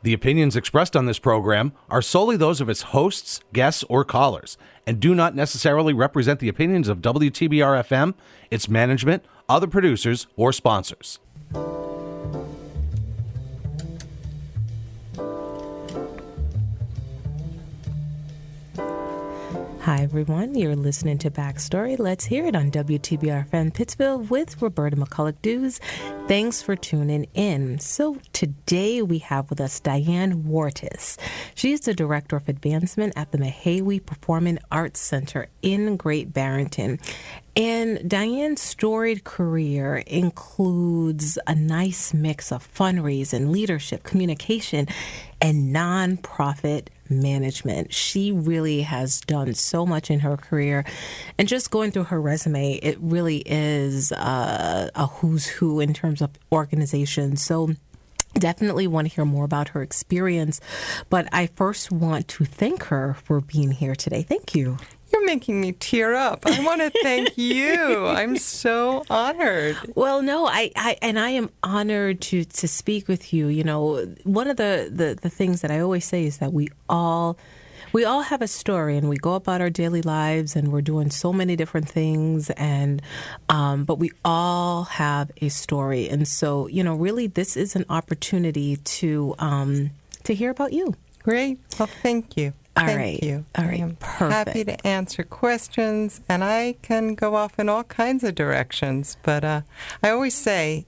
The opinions expressed on this program are solely those of its hosts, guests, or callers, and do not necessarily represent the opinions of WTBR-FM, its management, other producers, or sponsors. Hi, everyone. You're listening to Backstory. Let's hear it on WTBR-FM Pittsville with Roberta McCulloch-Dews. Thanks for tuning in. So today we have with us Diane Wortis. She is the Director of Advancement at the Mahaiwe Performing Arts Center in Great Barrington. And Diane's storied career includes a nice mix of fundraising, leadership, communication, and nonprofit management. She really has done so much in her career. And just going through her resume, it really is a who's who in terms of organizations. So definitely want to hear more about her experience. But I first want to thank her for being here today. Thank you. You're making me tear up. I want to thank you. I'm so honored. Well, no, I am honored to speak with you. You know, one of the things that I always say is that we all have a story, and we go about our daily lives, and we're doing so many different things, and but we all have a story, and so really, this is an opportunity to hear about you. Great. Well, thank you. Thank you. All right. I am Perfect. happy to answer questions, and I can go off in all kinds of directions. But I always say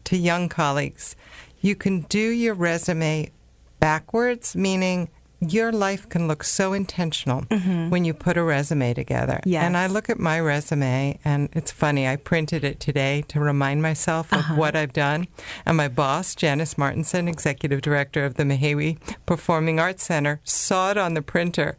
to young colleagues, you can do your resume backwards, meaning your life can look so intentional when you put a resume together. Yes. And I look at my resume, and it's funny, I printed it today to remind myself of what I've done. And my boss, Janice Martinson, Executive Director of the Mahaiwe Performing Arts Center, saw it on the printer.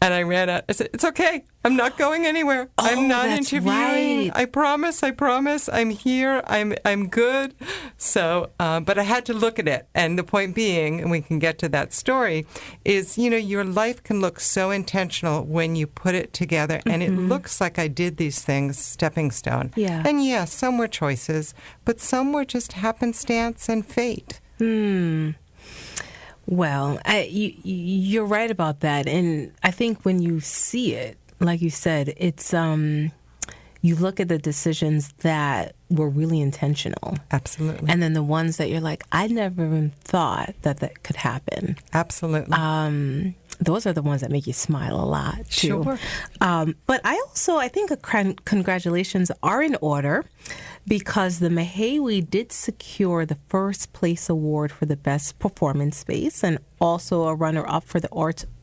And I ran out. I said, "It's okay. I'm not going anywhere. I'm not interviewing. Right. I promise. I'm here. I'm good." So, but I had to look at it. And the point being, and we can get to that story, is, your life can look so intentional when you put it together. And it looks like I did these things stepping stone. Yeah. And yes, some were choices, but some were just happenstance and fate. Well, you're right about that. And I think when you see it, like you said, it's you look at the decisions that were really intentional. Absolutely. And then the ones that you're like, I never even thought that could happen. Absolutely. Those are the ones that make you smile a lot, too. Sure. But I think congratulations are in order, because the Mahaiwe did secure the first place award for the best performance space, and also a runner-up for the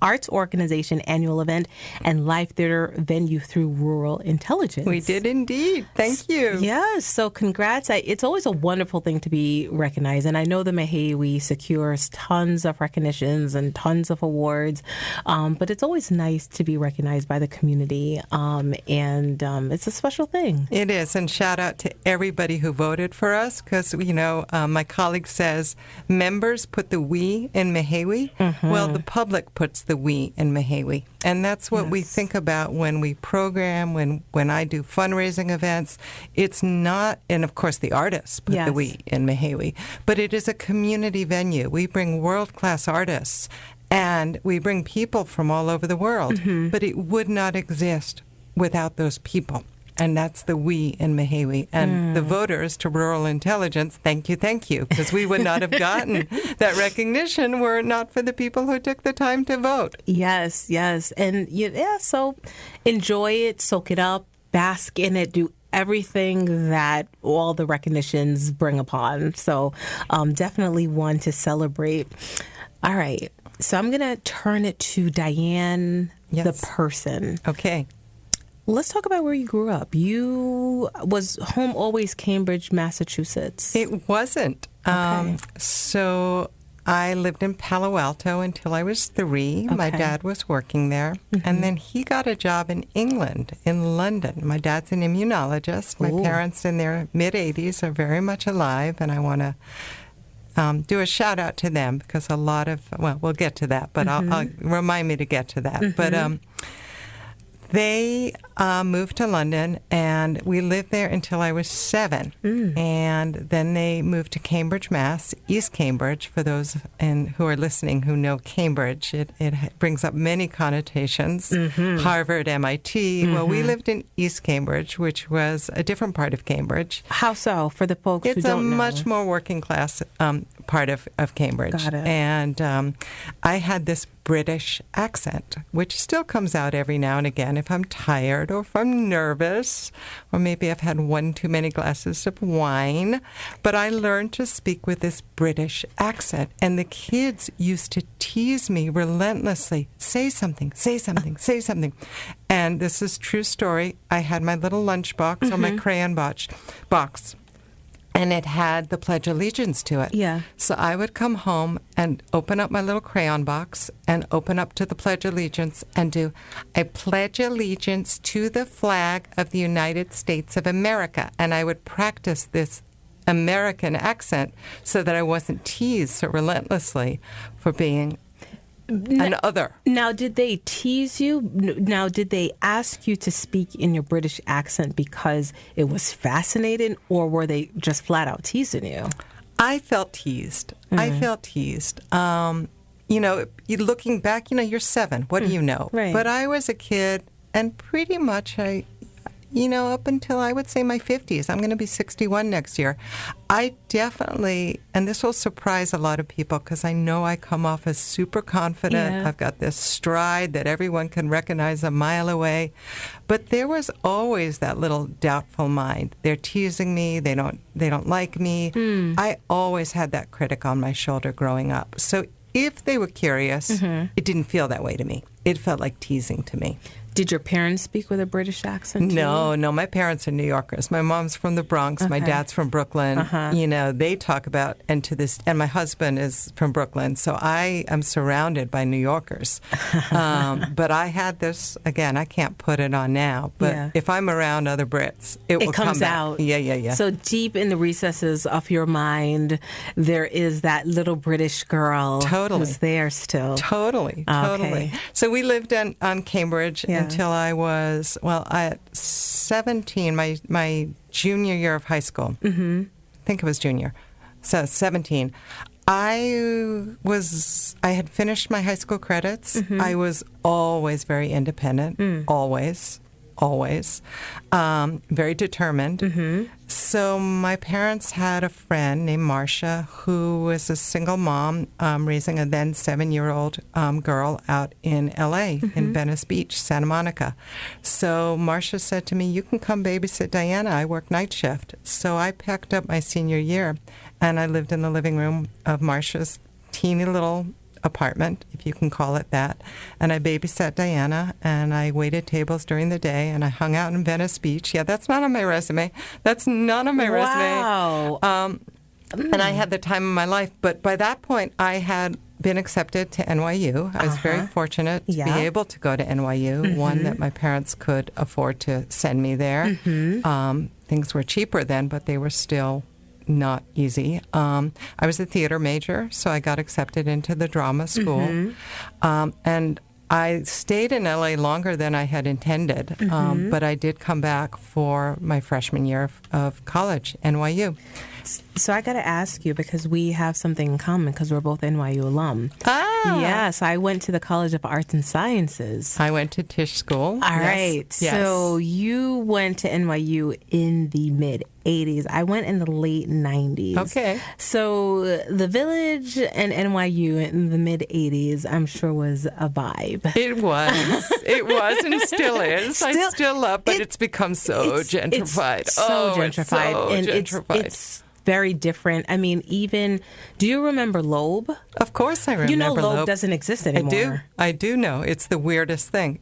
Arts Organization annual event and live theater venue through Rural Intelligence. We did indeed. Thank you. Yes. So congrats. It's always a wonderful thing to be recognized. And I know the Mahaiwe secures tons of recognitions and tons of awards, but it's always nice to be recognized by the community. And it's a special thing. It is. And shout out to everybody who voted for us, because, my colleague says members put the we in Mahaiwe. Well, the public puts the we in Mahaiwe. And that's what we think about when we program, when I do fundraising events. It's not, and of course the artists put the we in Mahaiwe, but it is a community venue. We bring world-class artists, and we bring people from all over the world, but it would not exist without those people. And that's the we in Mahaiwe. And the voters to Rural Intelligence, thank you, because we would not have gotten that recognition were it not for the people who took the time to vote. Yes. And so enjoy it, soak it up, bask in it, do everything that all the recognitions bring upon. So definitely one to celebrate. All right. So I'm going to turn it to Diane, the person. Okay. Let's talk about where you grew up. Was home always Cambridge, Massachusetts? It wasn't. Okay. So I lived in Palo Alto until I was 3. Okay. My dad was working there. And then he got a job in England, in London. My dad's an immunologist. My parents in their mid-80s are very much alive, and I want to do a shout out to them, because a lot of, we'll get to that, but I'll remind me to get to that. But they moved to London, and we lived there until I was 7. And then they moved to Cambridge, Mass., East Cambridge. For those who are listening who know Cambridge, it brings up many connotations. Harvard, MIT. Well, we lived in East Cambridge, which was a different part of Cambridge. How so, for the folks who It's don't a know? much more working class part of Cambridge. Got it. And I had this British accent, which still comes out every now and again if I'm tired or if I'm nervous, or maybe I've had one too many glasses of wine. But I learned to speak with this British accent, and the kids used to tease me relentlessly. Say something, say something, say something. And this is true story. I had my little lunchbox or my crayon box. And it had the Pledge of Allegiance to it. Yeah. So I would come home and open up my little crayon box and open up to the Pledge of Allegiance and do, I pledge allegiance to the flag of the United States of America. And I would practice this American accent so that I wasn't teased so relentlessly for being an other. Now, did they tease you? Now, did they ask you to speak in your British accent because it was fascinating, or were they just flat out teasing you? I felt teased. I felt teased. Looking back, you're 7. What do you know? Right. But I was a kid, and pretty much up until I would say my 50s. I'm going to be 61 next year. I definitely, and this will surprise a lot of people because I know I come off as super confident. Yeah. I've got this stride that everyone can recognize a mile away. But there was always that little doubtful mind. They're teasing me. They don't like me. I always had that critic on my shoulder growing up. So if they were curious, it didn't feel that way to me. It felt like teasing to me. Did your parents speak with a British accent? No. My parents are New Yorkers. My mom's from the Bronx. My dad's from Brooklyn. They talk about, and my husband is from Brooklyn. So I am surrounded by New Yorkers. But I had this, again, I can't put it on now, but if I'm around other Brits, it will comes come out. Back. Yeah. So deep in the recesses of your mind, there is that little British girl who's there still. Totally. So we lived on Cambridge until I was, at 17, my junior year of high school. I think it was junior. So 17. I had finished my high school credits. I was always very independent, always, very determined. So my parents had a friend named Marcia who was a single mom raising a then 7-year-old girl out in L.A., in Venice Beach, Santa Monica. So Marcia said to me, you can come babysit Diana. I work night shift. So I packed up my senior year, and I lived in the living room of Marcia's teeny little apartment, if you can call it that. And I babysat Diana, and I waited tables during the day, and I hung out in Venice Beach. Yeah, that's not on my resume. That's not on my resume. And I had the time of my life. But by that point, I had been accepted to NYU. I was very fortunate to be able to go to NYU, one that my parents could afford to send me there. Things were cheaper then, but they were still not easy. I was a theater major, so I got accepted into the drama school. And I stayed in LA longer than I had intended, but I did come back for my freshman year of college, NYU. So I got to ask you, because we have something in common, because we're both NYU alum. Yes, I went to the College of Arts and Sciences. I went to Tisch School. All right. Yes. So you went to NYU in the mid-'80s. I went in the late 90s. Okay. So the Village and NYU in the mid-'80s, I'm sure, was a vibe. It was. It was and still is. I still love, but it's become so gentrified. It's so gentrified. It's so and gentrified. It's very different. I mean, even, do you remember Loeb? Of course I remember. You know Loeb doesn't exist anymore. I do know. It's the weirdest thing.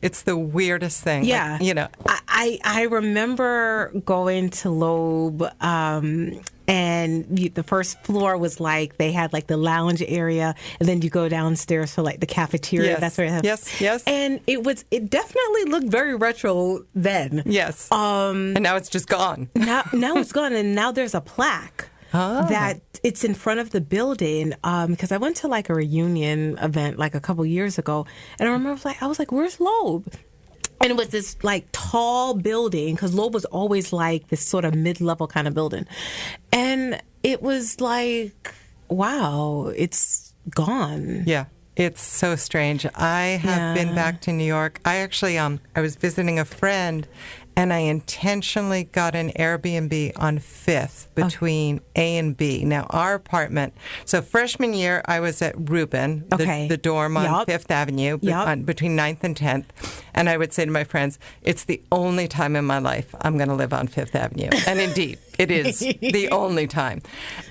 Yeah. Like, I remember going to Loeb, and the first floor was like, they had like the lounge area, and then you go downstairs for like the cafeteria. Yes. That's where it had. Yes. And it definitely looked very retro then. Yes. And now it's just gone. Now it's gone, and now there's a plaque. That it's in front of the building, because I went to like a reunion event like a couple years ago, and I remember I was like, where's Loeb? And it was this like tall building, because Loeb was always like this sort of mid-level kind of building. And it was like, wow, it's gone. Yeah. It's so strange. I have been back to New York. I actually, I was visiting a friend, and I intentionally got an Airbnb on 5th between A and B. Now, our apartment, so freshman year, I was at Reuben, the dorm on 5th Avenue, between 9th and 10th. And I would say to my friends, it's the only time in my life I'm going to live on 5th Avenue. And indeed, it is the only time.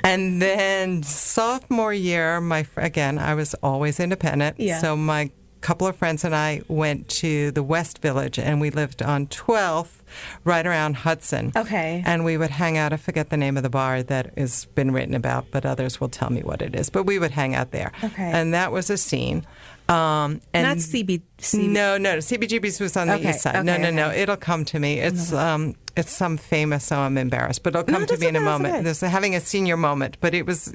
And then sophomore year, again, I was always independent. Yeah. So my couple of friends and I went to the West Village, and we lived on 12th, right around Hudson. Okay. And we would hang out. I forget the name of the bar that has been written about, but others will tell me what it is. But we would hang out there. Okay. And that was a scene. And not CBGB's. No. CBGB's was on the east side. Okay, no. It'll come to me. It's some famous, so I'm embarrassed, but it'll come to me in a moment. Okay. There's having a senior moment, but it was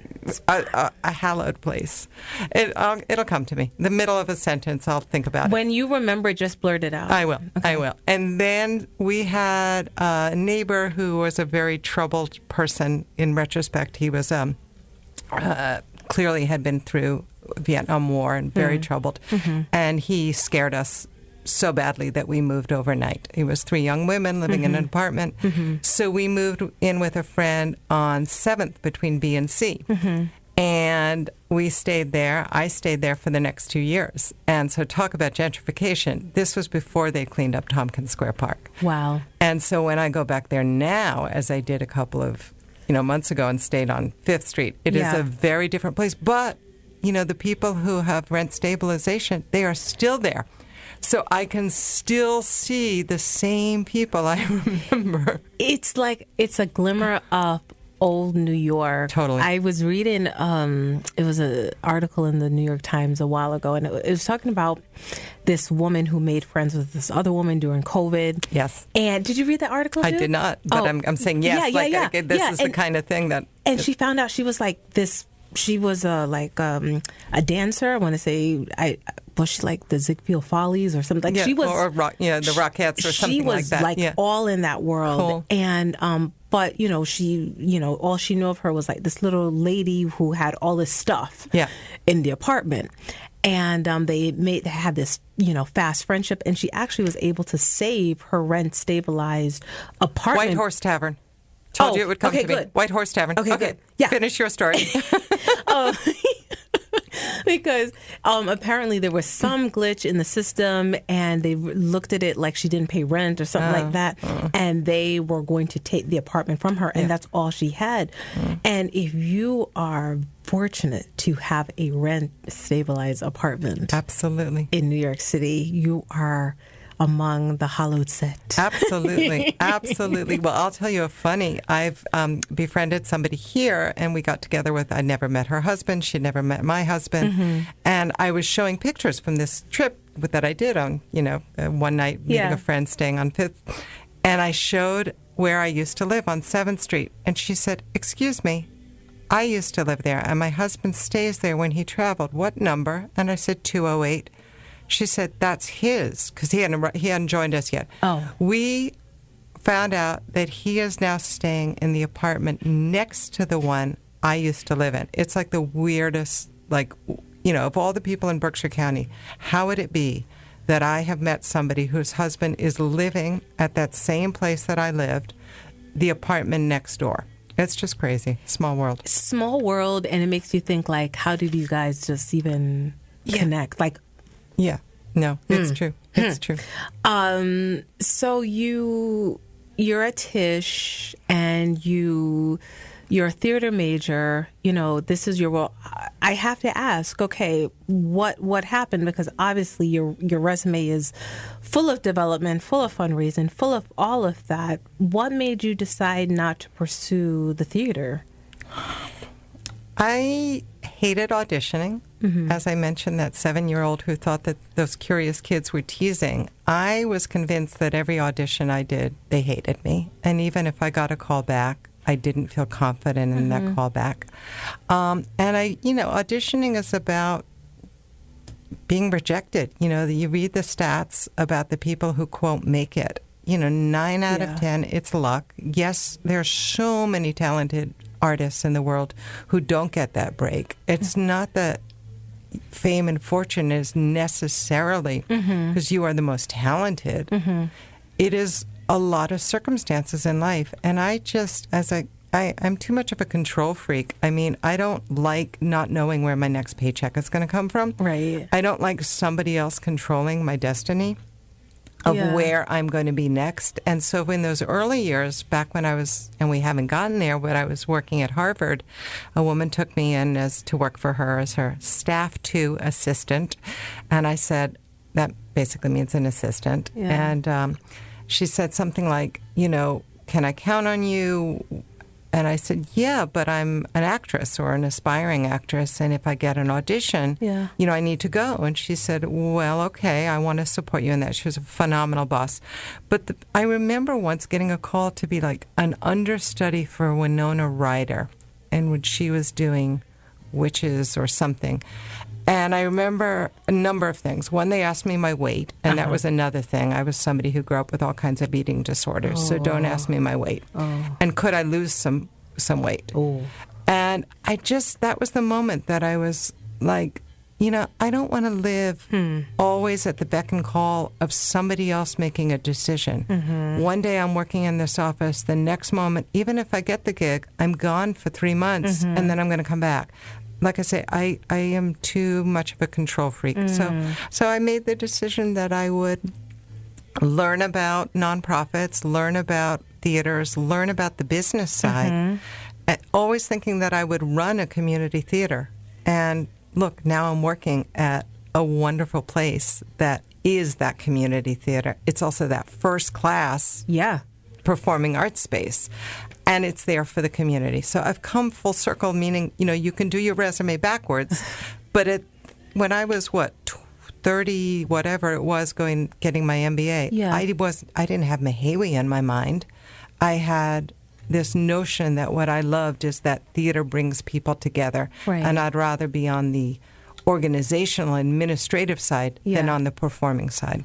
a hallowed place. It'll come to me. The middle of a sentence, I'll think about it. When you remember, just blurt it out. I will. Okay. I will. And then we had a neighbor who was a very troubled person. In retrospect, he was clearly had been through Vietnam War and very troubled. Mm-hmm. And he scared us so badly that we moved overnight. It was 3 young women living in an apartment. Mm-hmm. So we moved in with a friend on 7th between B and C. Mm-hmm. And we stayed there. I stayed there for the next 2 years. And so talk about gentrification. This was before they cleaned up Tompkins Square Park. Wow. And so when I go back there now, as I did a couple of months ago and stayed on 5th Street, it is a very different place. But, the people who have rent stabilization, they are still there. So I can still see the same people I remember. It's like it's a glimmer of old New York. Totally. I was reading, it was an article in the New York Times a while ago, and it was talking about this woman who made friends with this other woman during COVID. Yes. And did you read that article, too? I did not, but I'm saying yes. This is the kind of thing that... And she found out she was like this... She was a dancer. I want to say, was she like the Ziegfeld Follies or something? Like she was, or the Rockettes or something like that. She was all in that world. Cool. And but she all she knew of her was like this little lady who had all this stuff in the apartment. And they had this fast friendship, and she actually was able to save her rent stabilized apartment. White Horse Tavern. Told you it would come to me. Good. White Horse Tavern. Okay, good. Yeah. Finish your story. Because apparently there was some glitch in the system, and they looked at it like she didn't pay rent or something like that, and they were going to take the apartment from her, and that's all she had. And if you are fortunate to have a rent-stabilized apartment, absolutely, in New York City, you are among the hollowed set. Absolutely. Well, I'll tell you a funny. I've befriended somebody here, and we got together with, I never met her husband. She'd never met my husband. Mm-hmm. And I was showing pictures from this trip that I did on, one night, meeting a friend staying on 5th. And I showed where I used to live on 7th Street. And she said, "Excuse me, I used to live there, and my husband stays there when he traveled. What number?" And I said, 208. She said, "That's his," because he hadn't joined us yet. Oh. We found out that he is now staying in the apartment next to the one I used to live in. It's like the weirdest, of all the people in Berkshire County, how would it be that I have met somebody whose husband is living at that same place that I lived, the apartment next door? It's just crazy. Small world. Small world, and it makes you think, how did you guys just even connect? Yeah. No, it's true. It's true. So you're at Tisch, and you're a theater major. This is your role. I have to ask, okay, what happened? Because obviously your resume is full of development, full of fundraising, full of all of that. What made you decide not to pursue the theater? I hated auditioning. Mm-hmm. As I mentioned, that 7-year-old who thought that those curious kids were teasing. I was convinced that every audition I did, they hated me. And even if I got a call back, I didn't feel confident in that call back. And auditioning is about being rejected. You read the stats about the people who, quote, make it. 9 out of 10, it's luck. Yes, there are so many talented artists in the world who don't get that break. It's not that fame and fortune is necessarily because you are the most talented. It is a lot of circumstances in life. And I'm too much of a control freak. I mean, I don't like not knowing where my next paycheck is going to come from. Right. I don't like somebody else controlling my destiny of where I'm going to be next. And so in those early years, back when and we haven't gotten there, but I was working at Harvard, a woman took me in to work for her as her staff 2 assistant. And I said, that basically means an assistant. Yeah. And she said something like, can I count on you? And I said, yeah, but I'm an actress or an aspiring actress, and if I get an audition, I need to go. And she said, well, okay, I want to support you in that. She was a phenomenal boss. But I remember once getting a call to be like an understudy for Winona Ryder, and when she was doing Witches or something. And I remember a number of things. One, they asked me my weight, and that was another thing. I was somebody who grew up with all kinds of eating disorders, so don't ask me my weight. And could I lose some weight? And that was the moment that I was like, I don't want to live always at the beck and call of somebody else making a decision. One day I'm working in this office. The next moment, even if I get the gig, I'm gone for 3 months, and then I'm going to come back. Like I say, I am too much of a control freak. So I made the decision that I would learn about nonprofits, learn about theaters, learn about the business side, always thinking that I would run a community theater. And look, now I'm working at a wonderful place that is that community theater. It's also that first class performing arts space. And it's there for the community. So I've come full circle, meaning, you can do your resume backwards. But when I was, 30, whatever it was, getting my MBA, I didn't have Mahaiwe in my mind. I had this notion that what I loved is that theater brings people together. Right. And I'd rather be on the organizational, administrative side than on the performing side.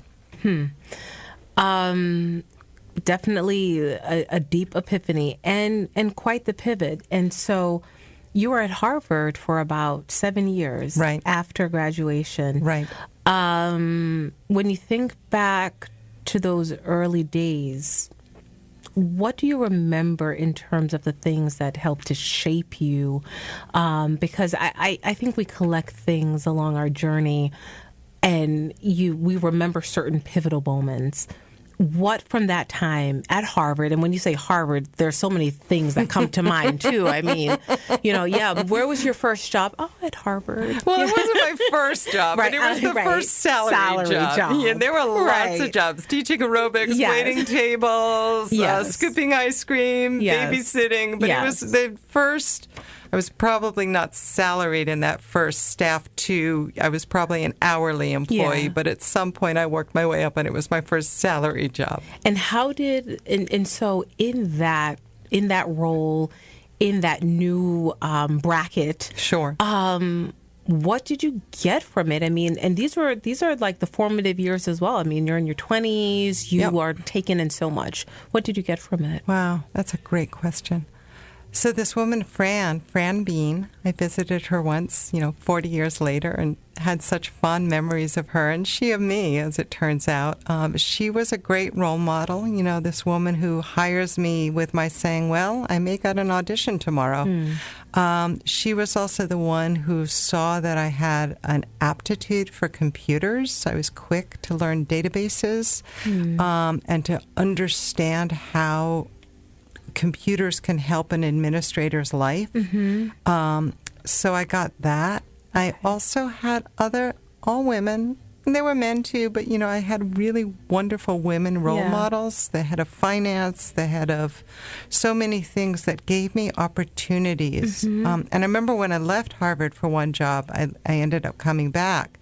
Definitely a deep epiphany and quite the pivot. And so you were at Harvard for about 7 years after graduation. Right. When you think back to those early days, what do you remember in terms of the things that helped to shape you? Because I think we collect things along our journey, and we remember certain pivotal moments. What from that time at Harvard, and when you say Harvard, there's so many things that come to mind too. I mean, where was your first job? Oh, at Harvard. Well, it wasn't my first job, but it was the first salary job. Yeah, there were lots of jobs: teaching aerobics, waiting tables, scooping ice cream, babysitting. But it was the first. I was probably not salaried in that first staff 2. I was probably an hourly employee, but at some point I worked my way up, and it was my first salary job. And how did so in that role, in that new bracket, sure. What did you get from it? I mean, and these are like the formative years as well. I mean, you're in your 20s. You are taking in so much. What did you get from it? Wow, that's a great question. So this woman, Fran Bean, I visited her once, 40 years later, and had such fond memories of her, and she of me, as it turns out. She was a great role model, this woman who hires me with my saying, well, I may get an audition tomorrow. She was also the one who saw that I had an aptitude for computers. I was quick to learn databases and to understand how computers can help an administrator's life. So I got that. I also had all women, and there were men too, but, I had really wonderful women role models, the head of finance, the head of so many things that gave me opportunities. And I remember when I left Harvard for one job, I ended up coming back,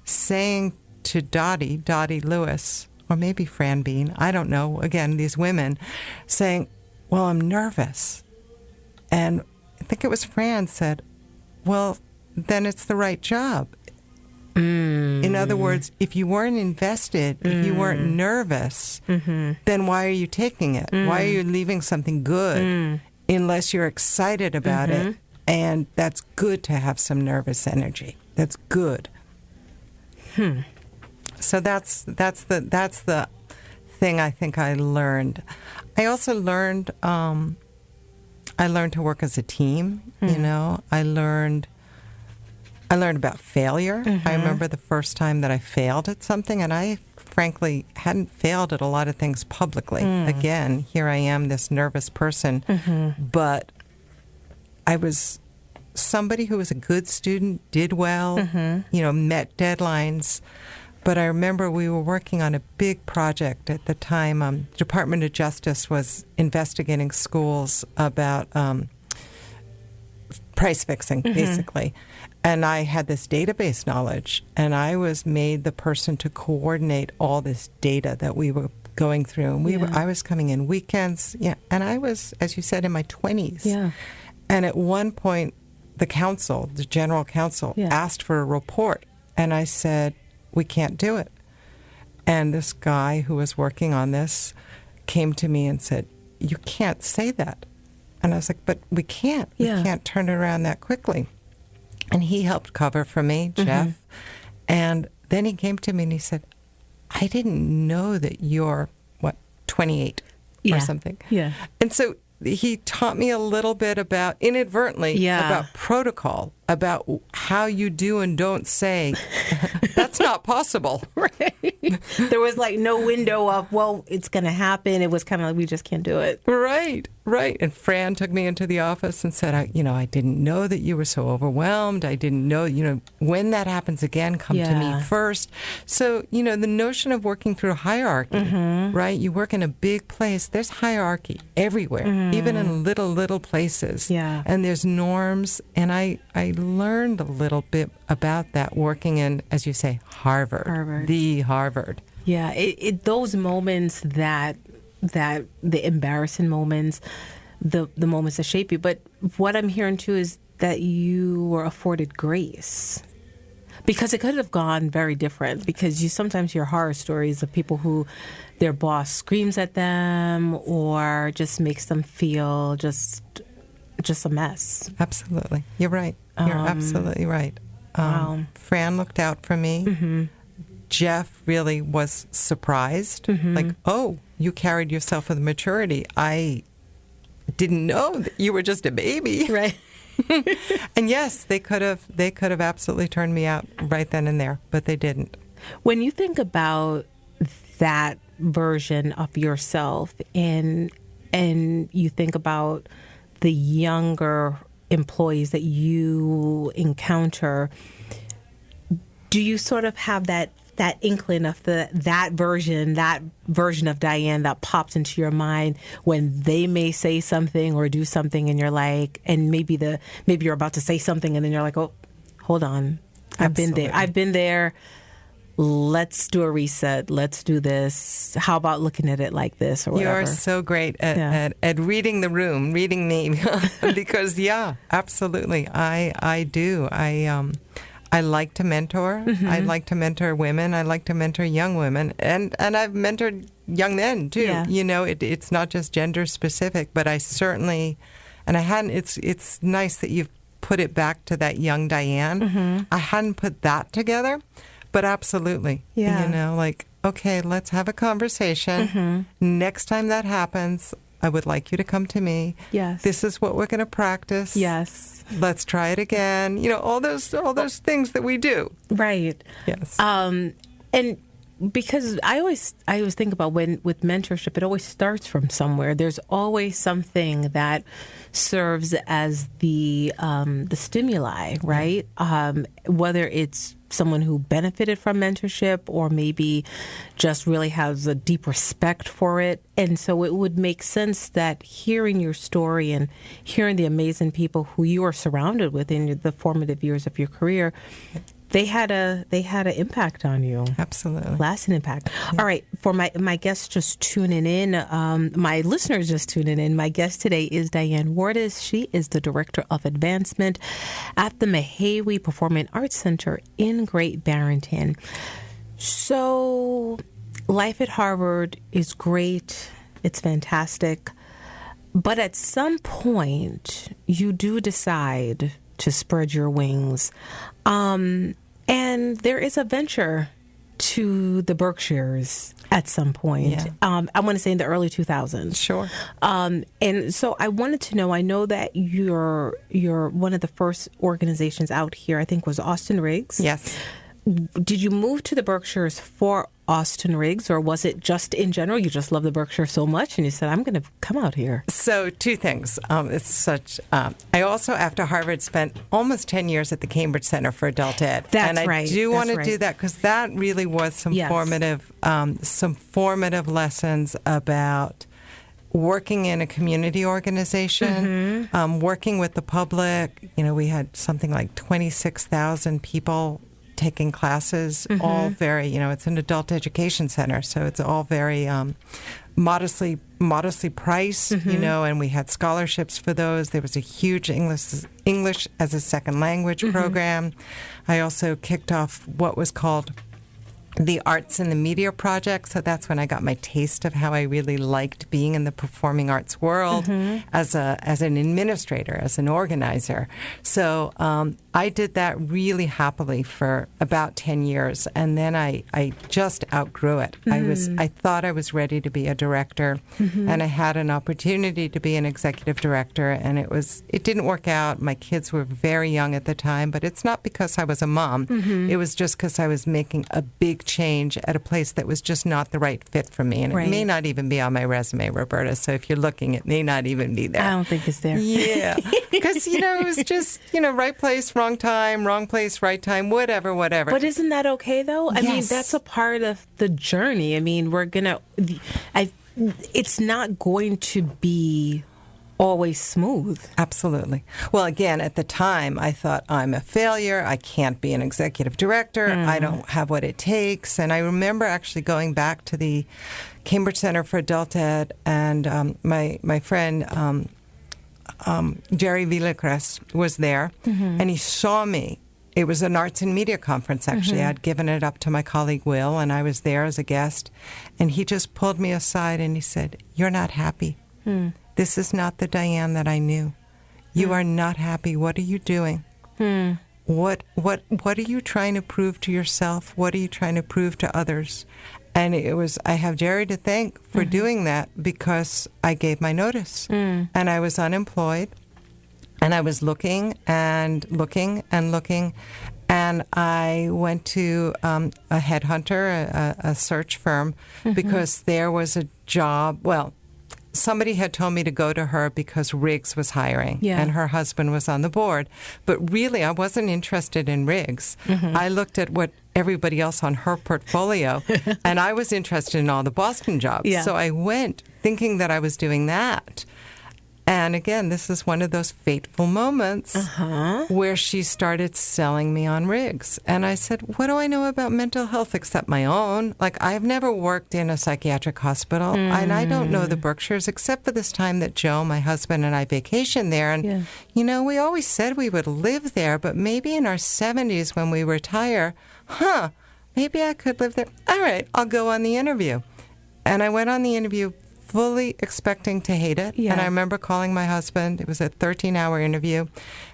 saying to Dottie Lewis, or maybe Fran Bean, I don't know, again, these women, saying, well, I'm nervous. And I think it was Fran said, well, then it's the right job. In other words, if you weren't invested, if you weren't nervous, then why are you taking it? Why are you leaving something good unless you're excited about it? And that's good to have some nervous energy. That's good. So that's the thing I think I learned. I also learned to work as a team. You know, I learned about failure. I remember the first time that I failed at something, and I frankly hadn't failed at a lot of things publicly. Again, here I am, this nervous person, but I was somebody who was a good student, did well, you know, met deadlines. But I remember we were working on a big project at the time. The Department of Justice was investigating schools about price fixing, basically. And I had this database knowledge, and I was made the person to coordinate all this data that we were going through. And I was coming in weekends, and I was, as you said, in my 20s. Yeah. And at one point, the general counsel, asked for a report, and I said, we can't do it. And this guy who was working on this came to me and said, you can't say that. And I was like, but we can't. We can't turn it around that quickly. And he helped cover for me, Jeff. And then he came to me and he said, I didn't know that you're, 28 or something. Yeah. And so he taught me a little bit about, inadvertently, about protocol, about how you do and don't say, that's not possible. Right. There was like no window of, well, it's going to happen. It was kind of like, we just can't do it. Right. And Fran took me into the office and said, I didn't know that you were so overwhelmed. I didn't know, when that happens again, come to me first. So, the notion of working through hierarchy, right? You work in a big place. There's hierarchy everywhere, even in little places. Yeah. And there's norms. And I learned a little bit about that working in, as you say, Harvard. The Harvard. Yeah, those moments that the embarrassing moments, the moments that shape you. But what I'm hearing too is that you were afforded grace, because it could have gone very different. Because you sometimes hear horror stories of people who their boss screams at them or just makes them feel just a mess. Absolutely, you're right. You're absolutely right. Wow. Fran looked out for me. Jeff really was surprised. Like, oh, you carried yourself with maturity. I didn't know that you were just a baby. Right. And yes, they could have absolutely turned me out right then and there, but they didn't. When you think about that version of yourself and you think about the younger employees that you encounter, do you sort of have that inkling of that version of Diane that pops into your mind when they may say something or do something and you're like, and maybe you're about to say something and then you're like, oh, hold on, I've been there. Let's do a reset. Let's do this. How about looking at it like this or whatever? You're so great at reading the room, reading me, because absolutely, I do. I like to mentor. I like to mentor women. I like to mentor young women, and I've mentored young men too. Yeah. It's not just gender specific, but I certainly, and I hadn't. It's nice that you've put it back to that young Diane. I hadn't put that together. But absolutely, okay, let's have a conversation. Next time that happens, I would like you to come to me. Yes. This is what we're going to practice. Yes. Let's try it again. All those things that we do. Right. Yes. And because I always think about with mentorship, it always starts from somewhere. There's always something that serves as the stimuli, right? Whether it's someone who benefited from mentorship or maybe just really has a deep respect for it. And so it would make sense that hearing your story and hearing the amazing people who you are surrounded with in the formative years of your career, They had an impact on you. Absolutely. Lasting impact. Yeah. All right. For my guests just tuning in, my listeners just tuning in, my guest today is Diane Wortis. She is the Director of Advancement at the Mahaiwe Performing Arts Center in Great Barrington. So, life at Harvard is great. It's fantastic. But at some point, you do decide to spread your wings. And there is a venture to the Berkshires at some point. Yeah. I want to say in the early 2000s. Sure. And so I wanted to know, I know that you're one of the first organizations out here, I think was Austin Riggs. Yes. Did you move to the Berkshires for Austin Riggs, or was it just in general? You just love the Berkshire so much and you said, I'm going to come out here. So two things. It's such. I also, after Harvard, spent almost 10 years at the Cambridge Center for Adult Ed. That's and right. I do want to do that because that really was some formative lessons about working in a community organization, working with the public. You know, we had something like 26,000 people taking classes, all very, it's an adult education center, so it's all very modestly priced, and we had scholarships for those. There was a huge English as a second language program. I also kicked off what was called the Arts and the Media Project, so that's when I got my taste of how I really liked being in the performing arts world as an administrator, as an organizer. So I did that really happily for about 10 years, and then I just outgrew it. I thought I was ready to be a director, and I had an opportunity to be an executive director, and it didn't work out. My kids were very young at the time, but it's not because I was a mom. It was just because I was making a big change at a place that was just not the right fit for me. And it may not even be on my resume, Roberta. So if you're looking, it may not even be there. I don't think it's there. Yeah. Because, it was just, right place, wrong time, wrong place, right time, whatever. But isn't that okay, though? I mean, that's a part of the journey. I mean, it's not going to be always smooth. Absolutely. Well, again, at the time, I thought, I'm a failure. I can't be an executive director. I don't have what it takes. And I remember actually going back to the Cambridge Center for Adult Ed, and my friend Jerry Villacres was there, and he saw me. It was an arts and media conference, actually. I'd given it up to my colleague Will, and I was there as a guest. And he just pulled me aside and he said, "You're not happy. This is not the Diane that I knew. You are not happy. What are you doing? What are you trying to prove to yourself? What are you trying to prove to others?" And I have Jerry to thank for doing that, because I gave my notice. And I was unemployed, and I was looking and looking and looking. And I went to a headhunter, a search firm, because there was a job. Well, somebody had told me to go to her because Riggs was hiring, and her husband was on the board. But really, I wasn't interested in Riggs. I looked at what everybody else on her portfolio, and I was interested in all the Boston jobs. So I went thinking that I was doing that. And again, this is one of those fateful moments where she started selling me on Riggs. And I said, what do I know about mental health except my own? Like, I've never worked in a psychiatric hospital, and I don't know the Berkshires except for this time that Joe, my husband, and I vacationed there. And, we always said we would live there, but maybe in our 70s when we retire, maybe I could live there. All right, I'll go on the interview. And I went on the interview fully expecting to hate it. And I remember calling my husband. It was a 13-hour interview,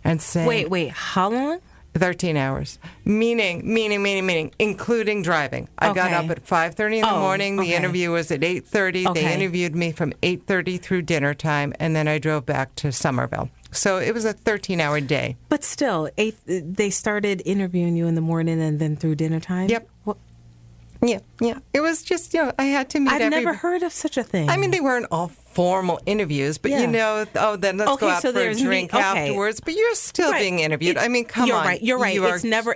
and saying... Wait, how long? 13 hours. Meaning, including driving. I got up at 5:30 in the morning. The interview was at 8:30. They interviewed me from 8:30 through dinner time, and then I drove back to Somerville. So it was a 13-hour day. But still, they started interviewing you in the morning and then through dinner time? Yep. Yeah. It was just, I had to meet I've never heard of such a thing. I mean, they weren't all formal interviews, but then let's go out for a drink afterwards. But you're still being interviewed. I mean, come on. You're right.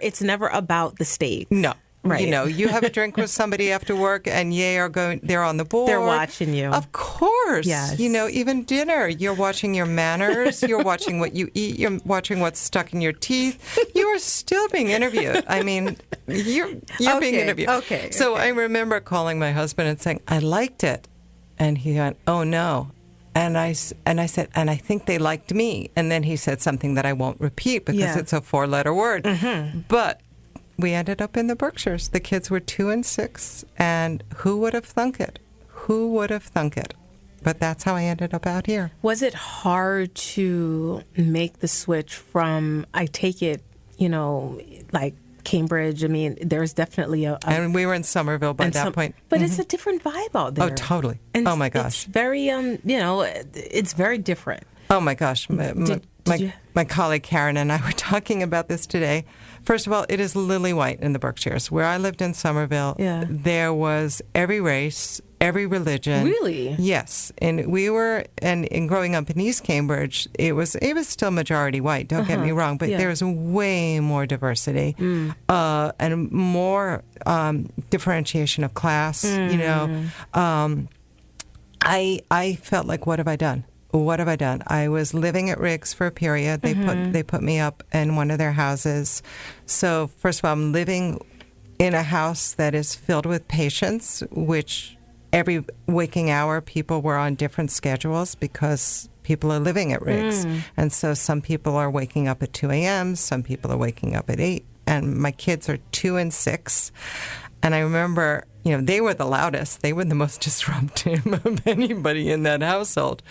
It's never about the state. No. Right. You know, you have a drink with somebody after work and they're on the board. They're watching you. Of course. Yes. You know, even dinner, you're watching your manners, you're watching what you eat, you're watching what's stuck in your teeth. You are still being interviewed. I mean, you're being interviewed. Okay. So I remember calling my husband and saying, I liked it. And he went, oh, no. And I said, and I think they liked me. And then he said something that I won't repeat because it's a 4-letter word. Mm-hmm. But we ended up in the Berkshires. The kids were 2 and 6. And who would have thunk it? Who would have thunk it? But that's how I ended up out here. Was it hard to make the switch from, I take it, you know, like Cambridge? I mean, there's definitely and we were in Somerville by that point. But it's a different vibe out there. Oh, totally. And oh, my gosh. It's very, you know, it's very different. Oh, my gosh. My colleague Karen and I were talking about this today. First of all, it is lily white in the Berkshires. Where I lived in Somerville, there was every race, every religion. Really? Yes. And we were, and growing up in East Cambridge, it was still majority white, don't get me wrong, but there was way more diversity and more differentiation of class, you know. I felt like, what have I done? What have I done? I was living at Riggs for a period. They put me up in one of their houses. So first of all, I'm living in a house that is filled with patients, which every waking hour people were on different schedules because people are living at Riggs. And so some people are waking up at 2 a.m., some people are waking up at 8. And my kids are 2 and 6. And I remember, you know, they were the loudest. They were the most disruptive of anybody in that household.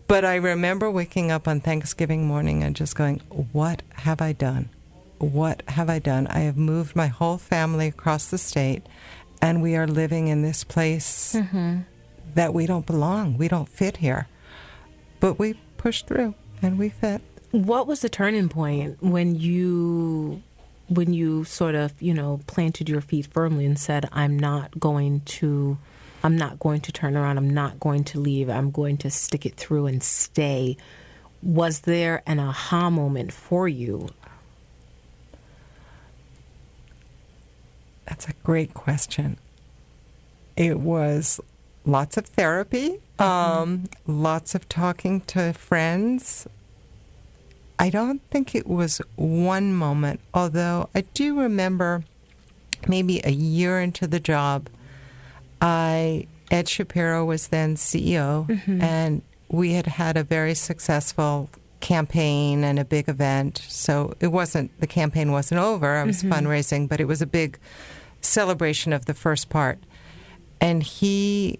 But I remember waking up on Thanksgiving morning and just going, what have I done? What have I done? I have moved my whole family across the state, and we are living in this place that we don't belong. We don't fit here. But we pushed through, and we fit. What was the turning point when you sort of, you know, planted your feet firmly and said, I'm not going to turn around, I'm not going to leave, I'm going to stick it through and stay? Was there an aha moment for you? That's a great question. It was lots of therapy, lots of talking to friends. I don't think it was one moment, although I do remember maybe a year into the job, Ed Shapiro was then CEO, and we had a very successful campaign and a big event. So the campaign wasn't over. I was fundraising, but it was a big celebration of the first part. And he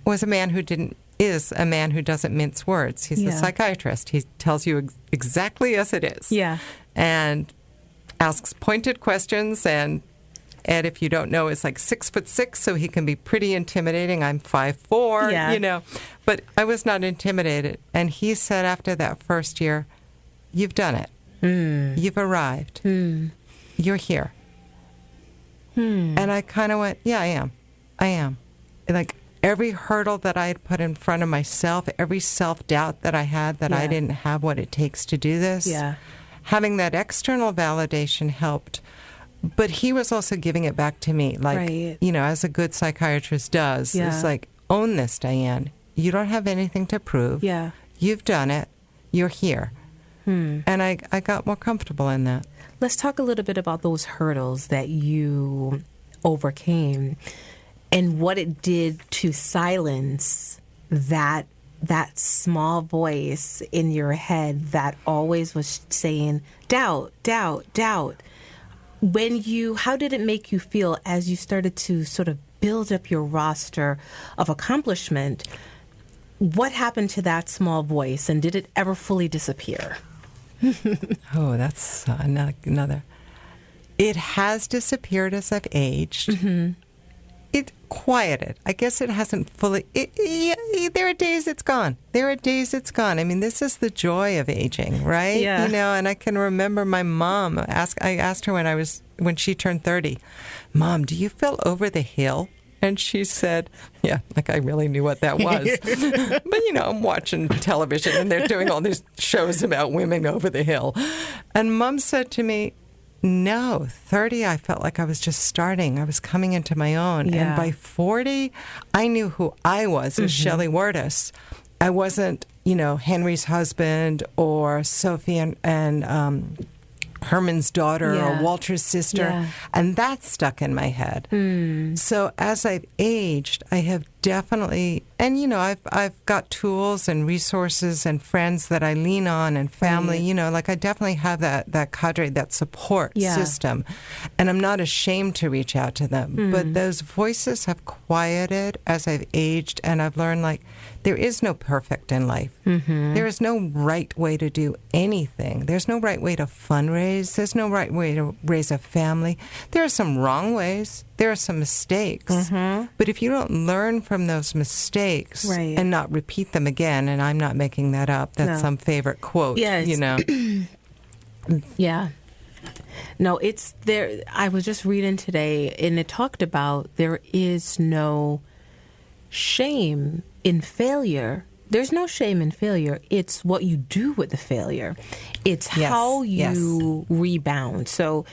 was a man who doesn't mince words. He's a psychiatrist. He tells you exactly as it is. Yeah. And asks pointed questions. And Ed, if you don't know, is like 6'6", so he can be pretty intimidating. I'm 5'4", you know. But I was not intimidated. And he said after that first year, you've done it. You've arrived. You're here. And I kind of went, yeah, I am. Like, every hurdle that I had put in front of myself, every self-doubt that I had that I didn't have what it takes to do this, having that external validation helped. But he was also giving it back to me, like, you know, as a good psychiatrist does. It's like, own this, Diane. You don't have anything to prove. You've done it. You're here. And I got more comfortable in that. Let's talk a little bit about those hurdles that you overcame and what it did to silence that small voice in your head that always was saying, doubt, doubt, doubt. How did it make you feel as you started to sort of build up your roster of accomplishment? What happened to that small voice, and did it ever fully disappear? Oh, that's another. It has disappeared as I've aged. It quieted. I guess it hasn't fully. There are days it's gone. I mean, this is the joy of aging, right? You know, and I can remember my mom. I asked her when she turned 30, Mom, do you feel over the hill? And she said, yeah, like I really knew what that was. But, you know, I'm watching television and they're doing all these shows about women over the hill. And Mom said to me, No, 30, I felt like I was just starting. I was coming into my own. Yeah. And by 40, I knew who I was as Shelley Wortis. I wasn't, Henry's husband or Sophie and Herman's daughter or Walter's sister. Yeah. And that stuck in my head. So as I've aged, I have definitely, and I've got tools and resources and friends that I lean on and family, like I definitely have that cadre, that support system. And I'm not ashamed to reach out to them. But those voices have quieted as I've aged, and I've learned there is no perfect in life. There is no right way to do anything. There's no right way to fundraise. There's no right way to raise a family. There are some wrong ways. There are some mistakes. But if you don't learn from those mistakes and not repeat them again, and I'm not making that up, that's some favorite quote, Yeah. No, it's there. I was just reading today, and it talked about there is no shame in failure. There's no shame in failure. It's what you do with the failure. It's how you rebound. So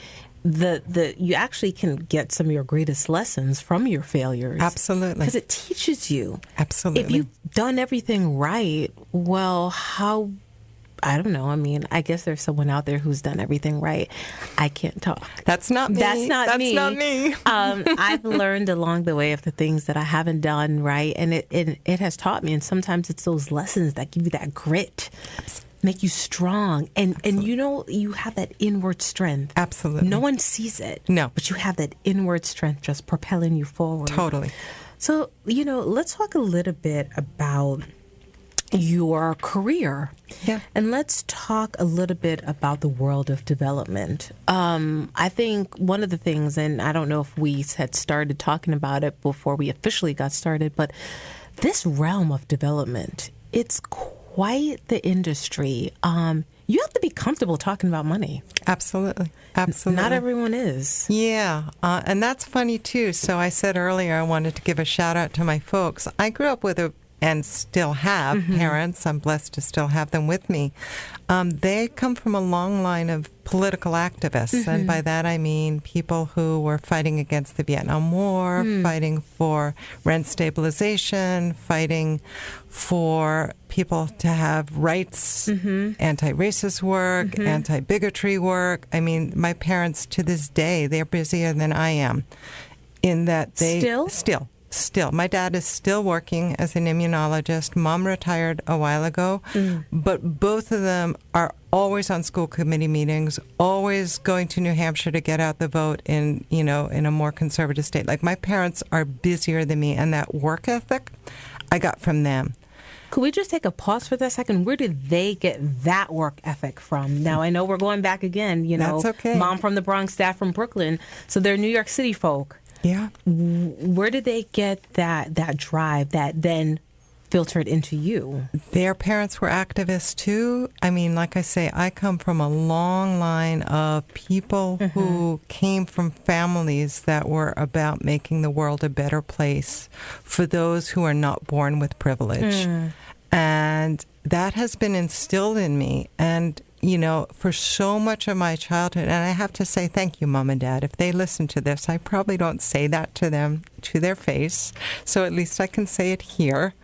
you actually can get some of your greatest lessons from your failures. Absolutely. Because it teaches you. Absolutely. If you've done everything right, well, I don't know. I mean, I guess there's someone out there who's done everything right. I can't talk. That's not me. That's not me. That's not me. I've learned along the way of the things that I haven't done right, and it has taught me. And sometimes it's those lessons that give you that grit, make you strong, and you have that inward strength. Absolutely. No one sees it. No, but you have that inward strength just propelling you forward. Totally. So let's talk a little bit about your career. Yeah. And let's talk a little bit about the world of development. I think one of the things, and I don't know if we had started talking about it before we officially got started, but this realm of development, it's quite the industry. You have to be comfortable talking about money. Absolutely. Absolutely. Not everyone is. Yeah. And that's funny, too. So I said earlier I wanted to give a shout out to my folks. I grew up with and still have parents. I'm blessed to still have them with me. They come from a long line of political activists. And by that I mean people who were fighting against the Vietnam War, fighting for rent stabilization, fighting for people to have rights, anti-racist work, anti-bigotry work. I mean, my parents to this day, they're busier than I am in that they Still. My dad is still working as an immunologist. Mom retired a while ago, but both of them are always on school committee meetings, always going to New Hampshire to get out the vote in a more conservative state. Like, my parents are busier than me, and that work ethic I got from them. Could we just take a pause for that second? Where did they get that work ethic from? Now, I know we're going back again, That's okay. Mom from the Bronx, dad from Brooklyn, so they're New York City folk. Yeah. Where did they get that drive that then filtered into you? Their parents were activists too. I mean, like I say, I come from a long line of people who came from families that were about making the world a better place for those who are not born with privilege. And that has been instilled in me. And for so much of my childhood, and I have to say thank you, Mom and Dad. If they listen to this, I probably don't say that to them to their face, so at least I can say it here,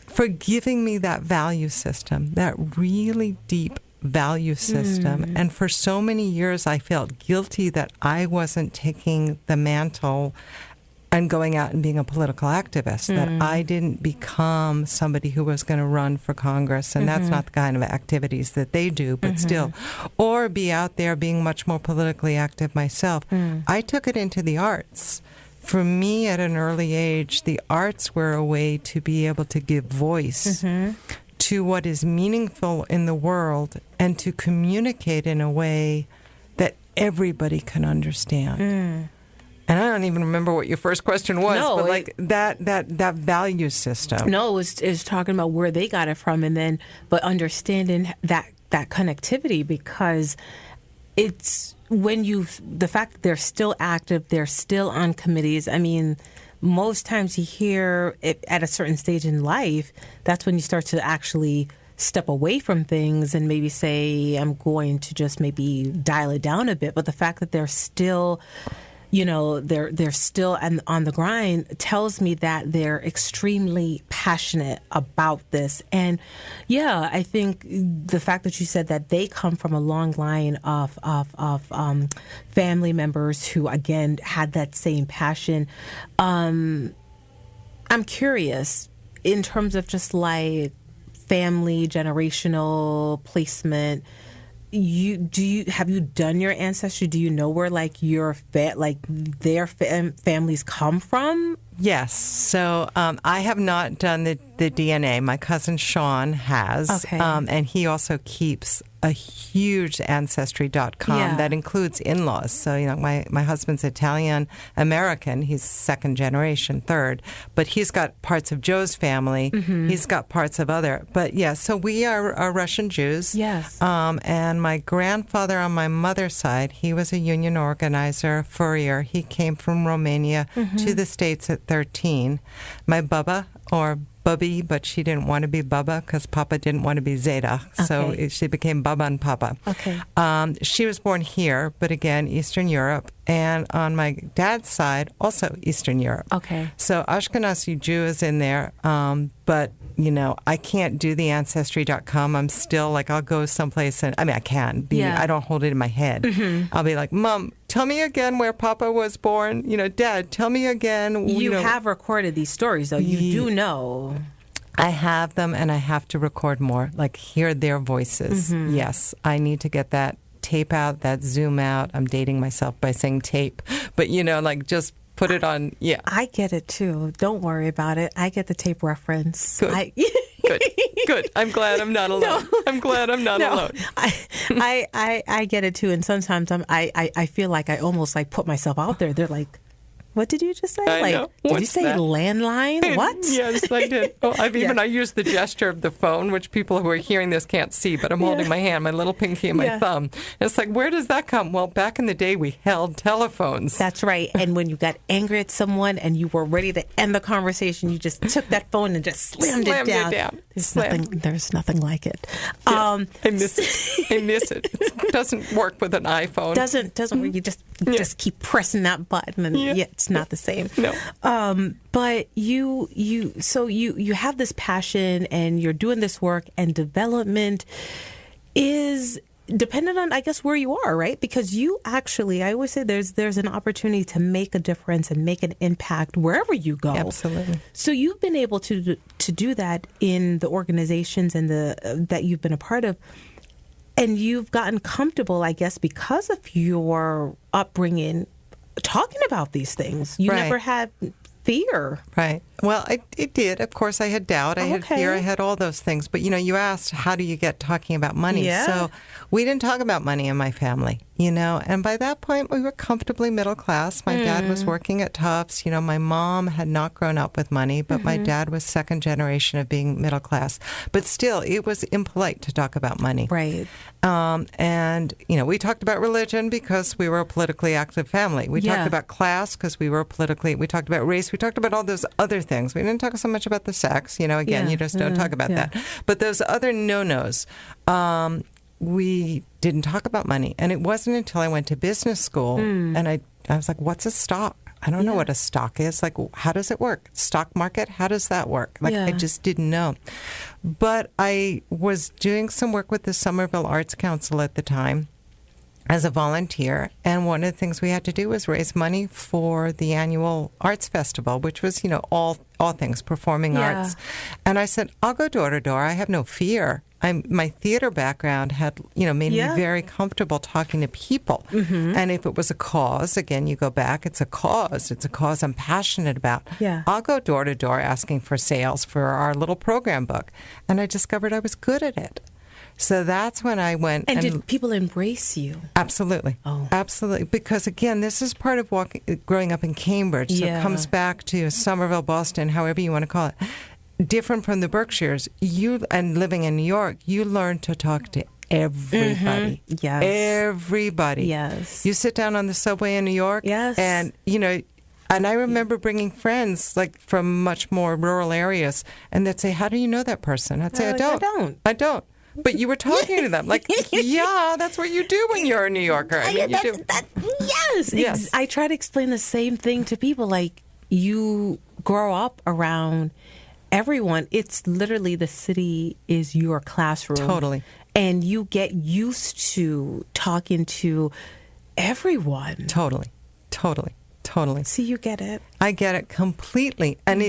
for giving me that value system, that really deep value system. And for so many years, I felt guilty that I wasn't taking the mantle and going out and being a political activist, that I didn't become somebody who was going to run for Congress, and that's not the kind of activities that they do, but still, or be out there being much more politically active myself. I took it into the arts. For me, at an early age, the arts were a way to be able to give voice to what is meaningful in the world and to communicate in a way that everybody can understand. And I don't even remember what your first question was, but that value system. No, it was talking about where they got it from, but understanding that connectivity, because it's the fact that they're still active, they're still on committees. I mean, most times you hear it at a certain stage in life, that's when you start to actually step away from things and maybe say, I'm going to just maybe dial it down a bit. But the fact that they're still, they're still on the grind tells me that they're extremely passionate about this. And yeah, I think the fact that you said that they come from a long line of family members who, again, had that same passion. I'm curious in terms of just like family generational placement. Have you done your ancestry? Do you know where like their families come from? Yes. So I have not done the DNA. My cousin Sean has. Okay. And he also keeps a huge Ancestry.com that includes in-laws. So, my husband's Italian American. He's second generation, third. But he's got parts of Joe's family. Mm-hmm. He's got parts of other. But yeah, so we are Russian Jews. Yes. And my grandfather on my mother's side, he was a union organizer, furrier. He came from Romania to the States at 13. My Bubba, or Bubby, but she didn't want to be Bubba because Papa didn't want to be Zeta. So she became Bubba and Papa. Okay. She was born here, but again, Eastern Europe. And on my dad's side, also Eastern Europe. Okay. So Ashkenazi Jew is in there. But, I can't do the Ancestry.com. I'm still like, I'll go someplace and, I can. I don't hold it in my head. Mm-hmm. I'll be like, Mom, tell me again where Papa was born. Dad, tell me again. You have recorded these stories, though. You do know. I have them, and I have to record more, like hear their voices. Mm-hmm. Yes, I need to get that tape out, that Zoom out. I'm dating myself by saying tape. But, just put it on, yeah. I get it, too. Don't worry about it. I get the tape reference. Good. Good. I'm glad I'm not alone. No. I'm glad I'm not alone. I get it, too. And sometimes I feel like I almost like put myself out there. They're like, what did you just say? I know. Did you say landline? What? Yes, I did. Oh, I used the gesture of the phone, which people who are hearing this can't see, but I'm holding my hand, my little pinky and my thumb. And it's like, where does that come? Well, back in the day, we held telephones. That's right. And when you got angry at someone and you were ready to end the conversation, you just took that phone and just slammed it down. There's nothing like it. Yeah, I miss it. It doesn't work with an iPhone. Doesn't work. You just keep pressing that button and it's not the same. No. But you have this passion and you're doing this work, and development is dependent on, I guess, where you are, right? Because you actually, I always say there's an opportunity to make a difference and make an impact wherever you go. Absolutely. So you've been able to do that in the organizations and that you've been a part of. And you've gotten comfortable, I guess, because of your upbringing, talking about these things. You never had fear. Right. Well, it did. Of course, I had doubt. I had fear. I had all those things. But, you asked, how do you get talking about money? Yeah. So we didn't talk about money in my family, And by that point, we were comfortably middle class. My dad was working at Tufts. My mom had not grown up with money, but my dad was second generation of being middle class. But still, it was impolite to talk about money. Right. And, we talked about religion because we were a politically active family. We talked about class because we talked about race. We talked about all those other things. We didn't talk so much about the sex. Again, you just don't talk about that. But those other no-nos, we didn't talk about money. And it wasn't until I went to business school and I was like, what's a stock? I don't know what a stock is. Like, how does it work? Stock market? How does that work? I just didn't know. But I was doing some work with the Somerville Arts Council at the time as a volunteer. And one of the things we had to do was raise money for the annual arts festival, which was, all things performing arts. And I said, I'll go door to door. I have no fear. My theater background had, made me very comfortable talking to people. Mm-hmm. And if it was a cause, again, you go back, it's a cause. It's a cause I'm passionate about. Yeah. I'll go door to door asking for sales for our little program book. And I discovered I was good at it. So that's when I went. And did people embrace you? Absolutely. Oh. Absolutely. Because, again, this is part of growing up in Cambridge. So it comes back to Somerville, Boston, however you want to call it. Different from the Berkshires, and living in New York, you learn to talk to everybody. Mm-hmm. Yes. Everybody. Yes. You sit down on the subway in New York. Yes. And, And I remember bringing friends like from much more rural areas, and they'd say, "How do you know that person?" I'd say, I don't. But you were talking to them. Like, yeah, that's what you do when you're a New Yorker. I mean, Yes. I try to explain the same thing to people. Like, you grow up around everyone. It's literally the city is your classroom. Totally. And you get used to talking to everyone. Totally. See, you get it. I get it completely. And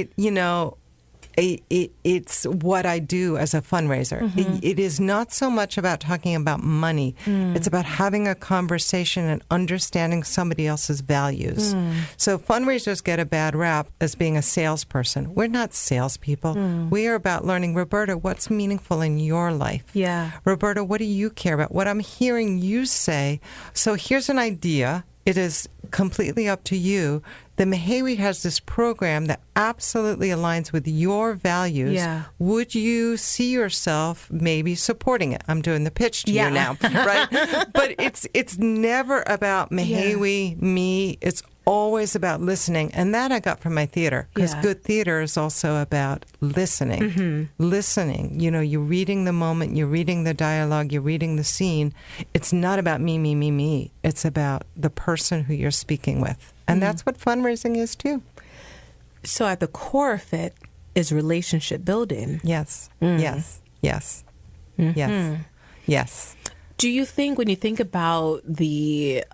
it's what I do as a fundraiser. It is not so much about talking about money. It's about having a conversation and understanding somebody else's values. So fundraisers get a bad rap as being a salesperson. We're not salespeople. We are about learning, Roberta, what's meaningful in your life? Yeah. Roberta, what do you care about? What I'm hearing you say. So here's an idea. It is completely up to you. The Mahaiwe has this program that absolutely aligns with your values. Yeah. Would you see yourself maybe supporting it? I'm doing the pitch to you now, right? But it's never about Mahaiwe, me. It's always about listening. And that I got from my theater, because good theater is also about listening. Listening. You're reading the moment, you're reading the dialogue, you're reading the scene. It's not about me. It's about the person who you're speaking with. And that's what fundraising is, too. So at the core of it is relationship building. Yes. Yes. Do you think, when you think about the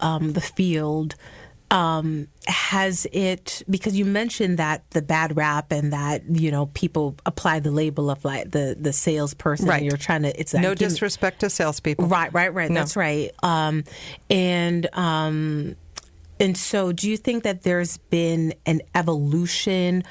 field, has it, because you mentioned that the bad rap and that, people apply the label of like the salesperson. Right. You're trying to, it's like, no disrespect to salespeople. Right. No. That's right. And so do you think that there's been an evolution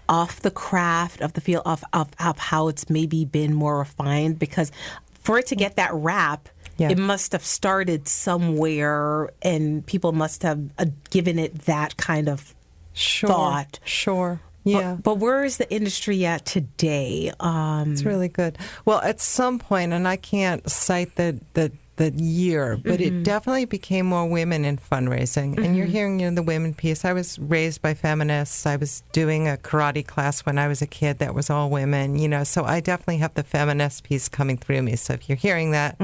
of the craft, of the field, of how it's maybe been more refined? Because for it to get that rap, it must have started somewhere, and people must have given it that kind of thought. Sure. Yeah. But where is the industry at today? It's really good. Well, at some point, and I can't cite the year, but it definitely became more women in fundraising. And you're hearing the women piece. I was raised by feminists. I was doing a karate class when I was a kid that was all women, so I definitely have the feminist piece coming through me. So if you're hearing that,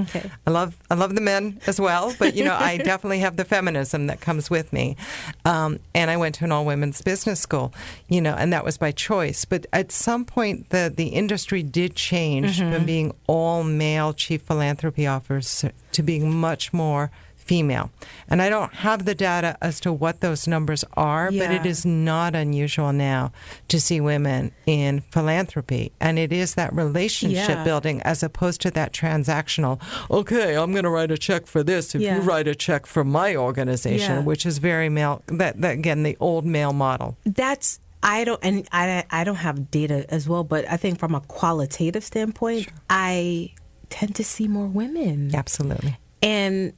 I love the men as well, but I definitely have the feminism that comes with me. And I went to an all women's business school, and that was by choice. But at some point the industry did change from being all male chief philanthropy officers to being much more female. And I don't have the data as to what those numbers are, but it is not unusual now to see women in philanthropy. And it is that relationship building as opposed to that transactional, okay, I'm going to write a check for this if you write a check for my organization, which is very male, that again, the old male model. I don't have data as well, but I think from a qualitative standpoint, I tend to see more women. Absolutely. And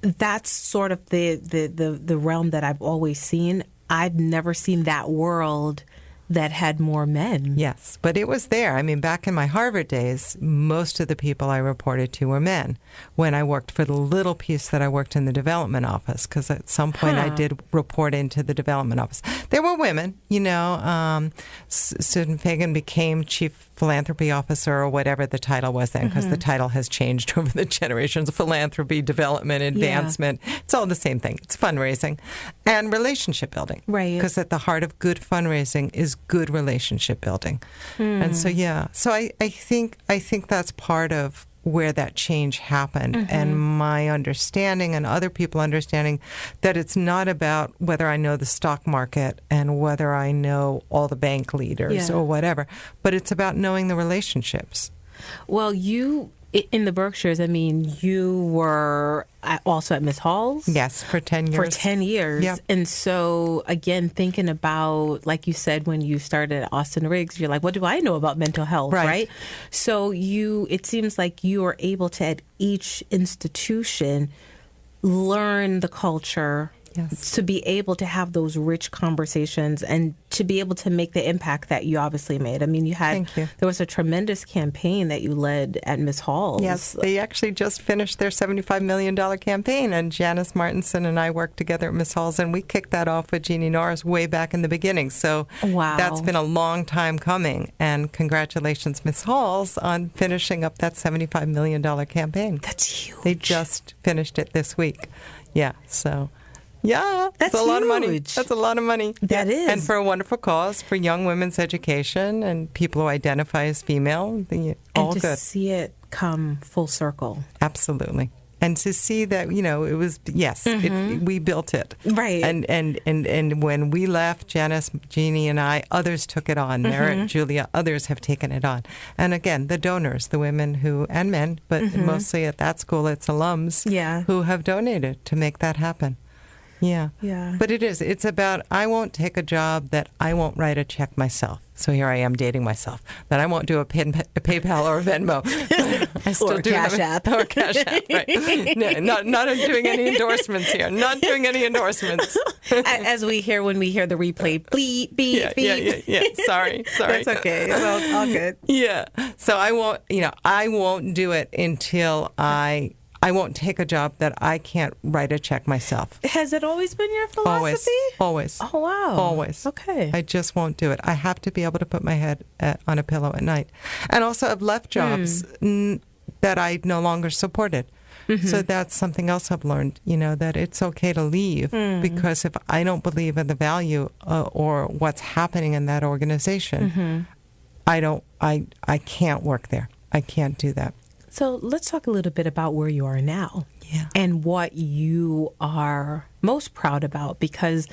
that's sort of the realm that I've always seen. I've never seen that world that had more men. Yes, but it was there. I mean, back in my Harvard days, most of the people I reported to were men. When I worked for the little piece that I worked in the development office, because at some point I did report into the development office. There were women, Susan Fagan became chief philanthropy officer or whatever the title was then, because the title has changed over the generations. Philanthropy, development, advancement. It's all the same thing. It's fundraising and relationship building. Right. Because at the heart of good fundraising is good relationship building. And so, so I think that's part of where that change happened, and my understanding and other people understanding that it's not about whether I know the stock market and whether I know all the bank leaders or whatever, but it's about knowing the relationships. Well, you, in the Berkshires, I mean, you were also at Miss Hall's? Yes, for 10 years. For 10 years. Yep. And so, again, thinking about, like you said, when you started at Austin Riggs, you're like, what do I know about mental health, right? So it seems like you are able to, at each institution, learn the culture Yes. to be able to have those rich conversations and to be able to make the impact that you obviously made. I mean, Thank you. there was a tremendous campaign that you led at Miss Hall's. Yes, they actually just finished their $75 million campaign, and Janice Martinson and I worked together at Miss Hall's, and we kicked that off with Jeannie Norris way back in the beginning. So Wow. that's been a long time coming, and congratulations, Miss Hall's, on finishing up that $75 million campaign. That's huge. They just finished it this week. Yeah, so... Yeah, That's a lot of money. huge. That's a lot of money. That is. And for a wonderful cause, for young women's education and people who identify as female, all and to good. see it come full circle. Absolutely. And to see that, it was, yes, we built it. Right. And when we left, Janice, Jeannie, and I, others took it on. Merritt, Julia, others have taken it on. And again, the donors, the women and men, but mostly at that school, it's alums who have donated to make that happen. Yeah. Yeah. But it's about, I won't take a job that I won't write a check myself. So here I am dating myself, that I won't do a PayPal or a Venmo. I still Or do Cash have App. Or Cash App, right. No, not doing any endorsements here. Not doing any endorsements. As we hear when we hear the replay, bleep, beep, beep. Yeah. Sorry. That's okay. Well, all good. Yeah. So I won't do it until I won't take a job that I can't write a check myself. Has it always been your philosophy? Always. Oh, wow. Always. Okay. I just won't do it. I have to be able to put my head on a pillow at night. And also, I've left jobs that I no longer supported. So that's something else I've learned, that it's okay to leave because if I don't believe in the value or what's happening in that organization, I can't work there. I can't do that. So let's talk a little bit about where you are now. Yeah. And what you are most proud about, because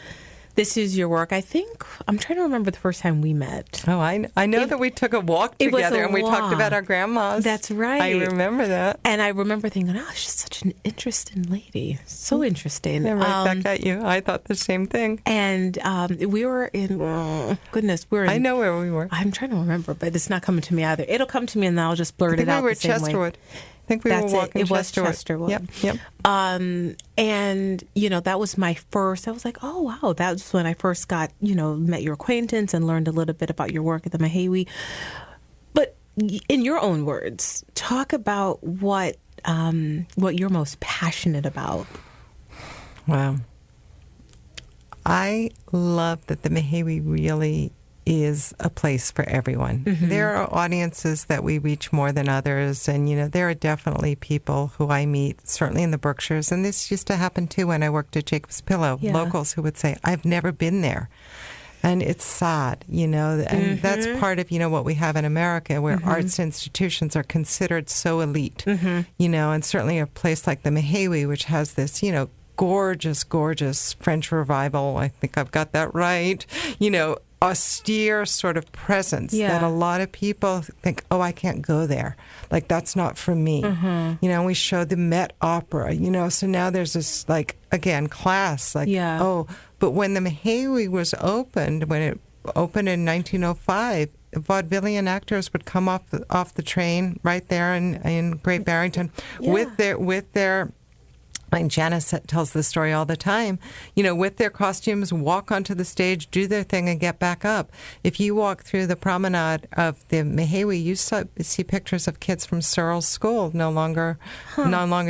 this is your work. I think, I'm trying to remember the first time we met. Oh, I know that we took a walk together and we talked about our grandmas. That's right. I remember that. And I remember thinking, she's such an interesting lady. So interesting. Yeah, right back at you. I thought the same thing. And we were in, I know where we were. I'm trying to remember, but it's not coming to me either. It'll come to me and then I'll just blurt it out. We were the same way. Chesterwood. I think we were walking It was Chesterwood. Chesterwood. Yep. And, that was my first, I was like, oh, wow. That's when I first got, met your acquaintance and learned a little bit about your work at the Mahaiwe. But in your own words, talk about what you're most passionate about. Wow. I love that the Mahaiwe really is a place for everyone. There are audiences that we reach more than others, and there are definitely people who I meet, certainly in the Berkshires, and this used to happen too when I worked at Jacob's Pillow, locals who would say, I've never been there. And it's sad, and that's part of, what we have in America, where arts institutions are considered so elite, and certainly a place like the Mahaiwe, which has this, gorgeous, gorgeous French revival, I think I've got that right, austere sort of presence that a lot of people think, I can't go there. Like, that's not for me. We showed the Met Opera, so now there's this, again, class, but when the Mahaiwe was opened, when it opened in 1905, vaudevillian actors would come off the train right there in Great Barrington with their and Janice tells this story all the time, with their costumes, walk onto the stage, do their thing, and get back up. If you walk through the promenade of the Mahaiwe, you see pictures of kids from Searle's School, no longer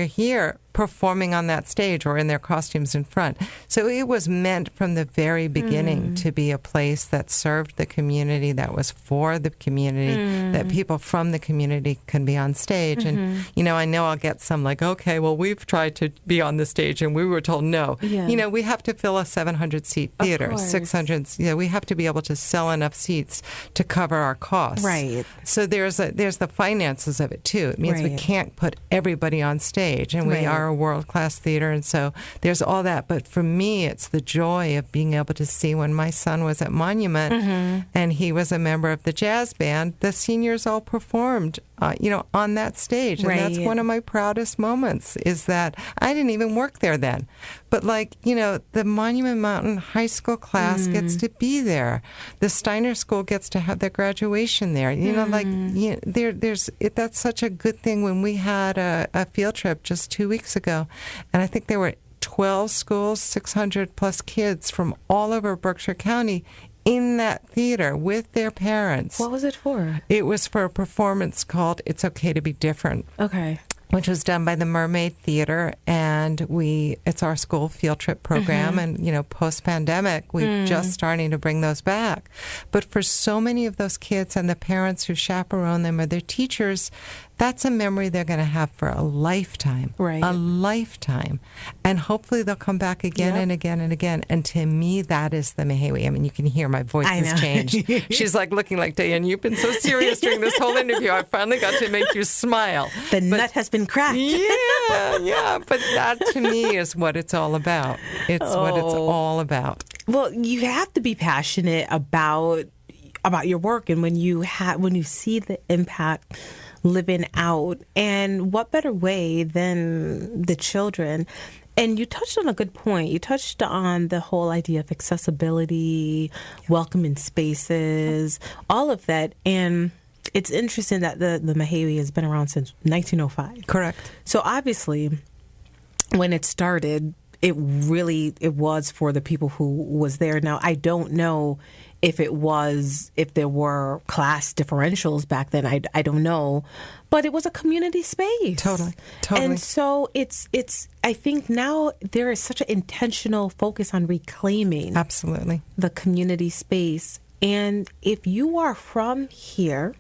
here, performing on that stage or in their costumes in front. So it was meant from the very beginning to be a place that served the community, that was for the community, that people from the community can be on stage. And, I know I'll get some okay, well, we've tried to be on the stage and we were told no. Yeah. We have to fill a 700-seat theater, 600. We have to be able to sell enough seats to cover our costs. Right. So there's the finances of it, too. It means we can't put everybody on stage, and we are a world-class theater, and so there's all that. But for me, it's the joy of being able to see when my son was at Monument and he was a member of the jazz band, the seniors all performed, on that stage. And that's one of my proudest moments, is that I didn't even work there then. But the Monument Mountain High School class gets to be there. The Steiner School gets to have their graduation there. That's such a good thing. When we had a field trip just 2 weeks ago, and I think there were 12 schools, 600 plus kids from all over Berkshire County in that theater with their parents. What was it for? It was for a performance called It's Okay to Be Different. Okay. Which was done by the Mermaid Theater, and it's our school field trip program, and, post-pandemic, we're just starting to bring those back. But for so many of those kids and the parents who chaperone them or their teachers, that's a memory they're going to have for a lifetime. Right. A lifetime. And hopefully they'll come back again and again and again. And to me, that is the Mahaiwe. I mean, you can hear my voice has changed. She's like looking like, Diane, you've been so serious during this whole interview. I finally got to make you smile. The nut has been cracked. Yeah. But that to me is what it's all about. It's what it's all about. Well, you have to be passionate about your work, and when you see the impact living out, and what better way than the children. And you touched on a good point. You touched on the whole idea of accessibility, welcoming spaces, all of that. And it's interesting that the Mahaiwe has been around since 1905. There So obviously, when it started, it was for the people who was there. Now, I don't know if there were class differentials back then. I don't know, but it was a community space. Totally. And so it's I think now there is such an intentional focus on reclaiming absolutely the community space. And if you are from here,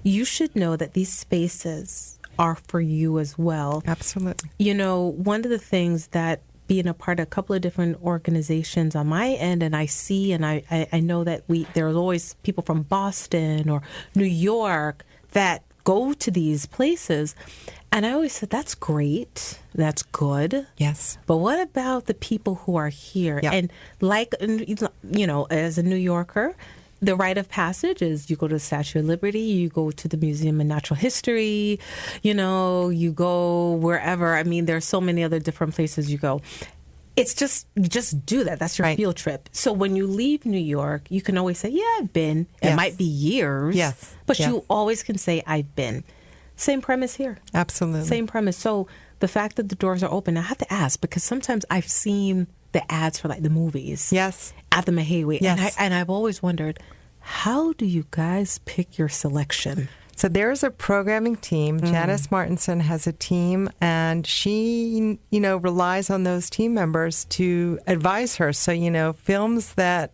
you should know that these spaces are for you as well. Absolutely. One of the things that being a part of a couple of different organizations on my end, and I see, and I know that there's always people from Boston or New York that go to these places. And I always said, that's great. That's good. Yes. But what about the people who are here? Yep. And as a New Yorker, the rite of passage is you go to the Statue of Liberty, you go to the Museum of Natural History, you go wherever. I mean, there's so many other different places you go. It's just, you just do that. That's your field trip. So when you leave New York, you can always say, yeah, I've been. Yes. It might be years. Yes. But you always can say, I've been. Same premise here. Absolutely. Same premise. So the fact that the doors are open, I have to ask, because sometimes I've seen the ads for the movies. Yes. At the Mahaiwe. Yes. And I've always wondered, how do you guys pick your selection? So there's a programming team. Janice Martinson has a team, and she, relies on those team members to advise her. So, films that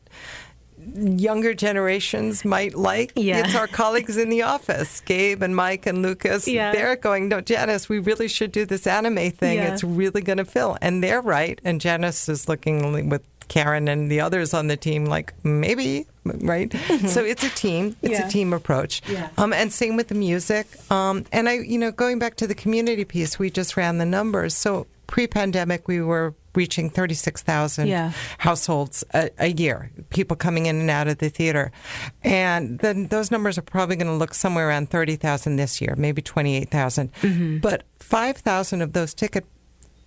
younger generations might like. Yeah. It's our colleagues in the office, Gabe and Mike and Lucas. Yeah. They're going, no, Janice, we really should do this anime thing. Yeah. It's really going to fill. And they're right. And Janice is looking with Karen and the others on the team like, maybe, right? Mm-hmm. So it's a team. It's a team approach. Yeah. And same with the music. And going back to the community piece, we just ran the numbers. So pre-pandemic, we were reaching 36,000 households a year, people coming in and out of the theater. And then those numbers are probably going to look somewhere around 30,000 this year, maybe 28,000. Mm-hmm. But 5,000 of those ticket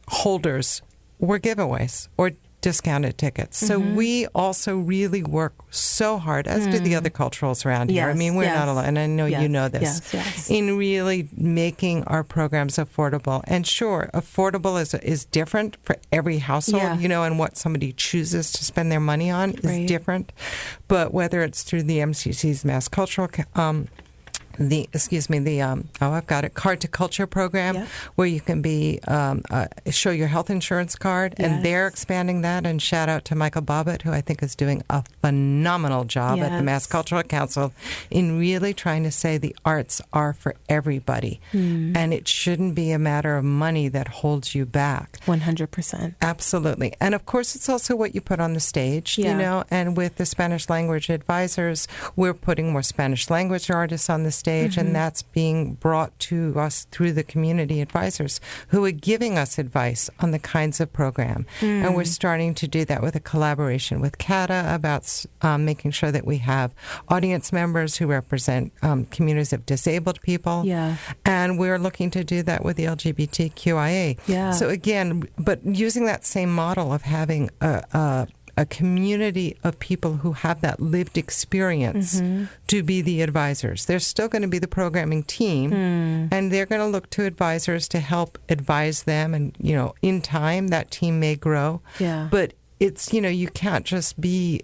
holders were giveaways or discounted tickets. So we also really work so hard, as do the other culturals around here. I mean, we're not alone, and I know you know this, in really making our programs affordable. And sure, affordable is different for every household, and what somebody chooses to spend their money on is different. But whether it's through the MCC's Mass Cultural I've got it, Card to Culture program, where you can show your health insurance card, and they're expanding that. And shout out to Michael Bobbitt, who I think is doing a phenomenal job at the Mass Cultural Council in really trying to say the arts are for everybody, and it shouldn't be a matter of money that holds you back. 100%. Absolutely. And of course, it's also what you put on the stage, and with the Spanish language advisors, we're putting more Spanish language artists on the stage, and that's being brought to us through the community advisors who are giving us advice on the kinds of program. And we're starting to do that with a collaboration with CATA about making sure that we have audience members who represent communities of disabled people. And we're looking to do that with the LGBTQIA. So again, but using that same model of having a a community of people who have that lived experience to be the advisors. There's still going to be the programming team, and they're going to look to advisors to help advise them. And, you know, in time, that team may grow. Yeah. But it's, you know, you can't just be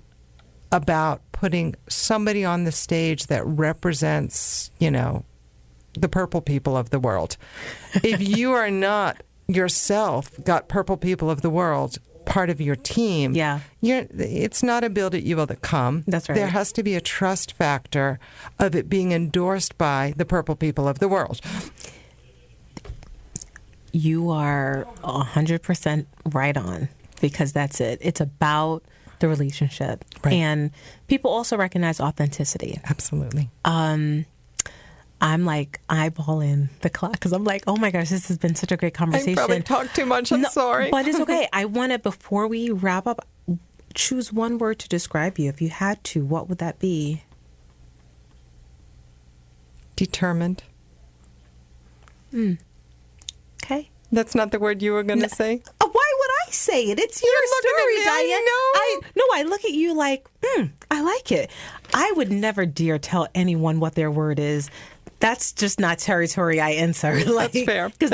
about putting somebody on the stage that represents, you know, the purple people of the world. If you are not yourself got purple people of the world part of your team, it's not a build it, you will come. That's right. There has to be a trust factor of it being endorsed by the purple people of the world. You are 100% right on, because that's it. It's about the relationship. Right. And people also recognize authenticity. Absolutely. I'm like eyeballing the clock because I'm like, oh my gosh, this has been such a great conversation. I probably talked too much. I'm sorry. But it's okay. I want to, before we wrap up, choose one word to describe you. If you had to, what would that be? Determined. Okay. That's not the word you were going to say? Why would I say it? It's your story, Diane. I look at you like, I like it. I would never dare tell anyone what their word is. That's just not territory I enter. Like, that's fair. Because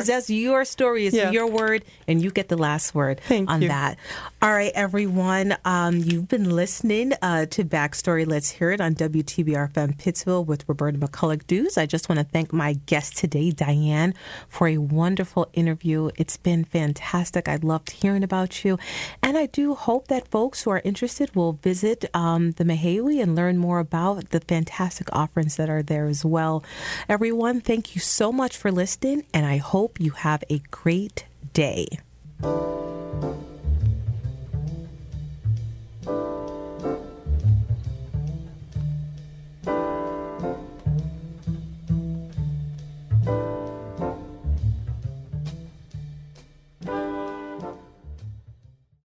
that's your story. It's your word, and you get the last word on that. All right, everyone. You've been listening to Backstory. Let's hear it on WTBR-FM Pittsville with Roberta McCulloch-Dews. I just want to thank my guest today, Diane, for a wonderful interview. It's been fantastic. I loved hearing about you. And I do hope that folks who are interested will visit the Mahaiwe and learn more about the fantastic offerings that are there as well. Everyone, thank you so much for listening, and I hope you have a great day.